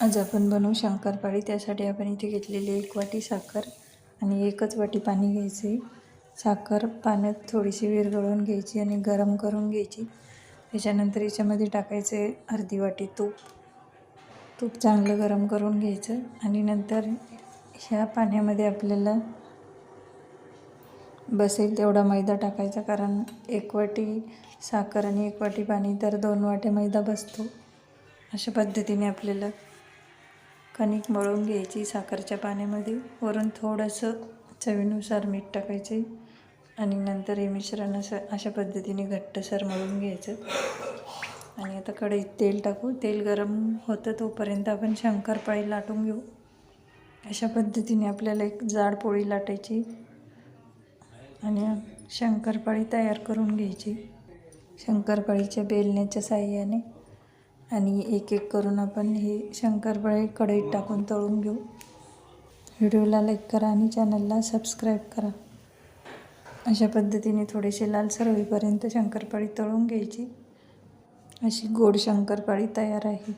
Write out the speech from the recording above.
आज आपण बनवू शंकरपाळी. त्यासाठी आपण इथे घेतलेली 1 वाटी साखर आणि 1च वाटी पाणी घ्यायचं आहे. साखर पाण्यात थोडीशी विरघळवून घ्यायची आणि गरम करून घ्यायची. त्याच्यानंतर याच्यामध्ये टाकायचं आहे अर्धी वाटी तूप. तूप चांगलं गरम करून घ्यायचं आणि नंतर ह्या पाण्यामध्ये आपल्याला बसेल तेवढा मैदा टाकायचा, कारण 1 वाटी साखर आणि 1 वाटी पाणी तर 2 वाट्या मैदा बसतो. अशा पद्धतीने आपल्याला कणिक मळून घ्यायची साखरच्या पाण्यामध्ये. वरून थोडंसं चवीनुसार मीठ टाकायचे आणि नंतर हे मिश्रण अशा पद्धतीने घट्टसर मळून घ्यायचं. आणि आता कढईत तेल टाकू. तेल गरम होतं तोपर्यंत आपण शंकरपाळी लाटून घेऊ. अशा पद्धतीने आपल्याला एक जाड पोळी लाटायची आणि शंकरपाळी तयार करून घ्यायची शंकरपाळीच्या बेलण्याच्या साहाय्याने. आणि एक एक करून आपण हे शंकरपाळी कढईत टाकून तळून घेऊ. व्हिडिओला लाईक करा आणि चॅनलला सबस्क्राईब करा. अशा पद्धतीने थोडेसे लालसर होईपर्यंत शंकरपाळी तळून घ्यायची. अशी गोड शंकरपाळी तयार आहे.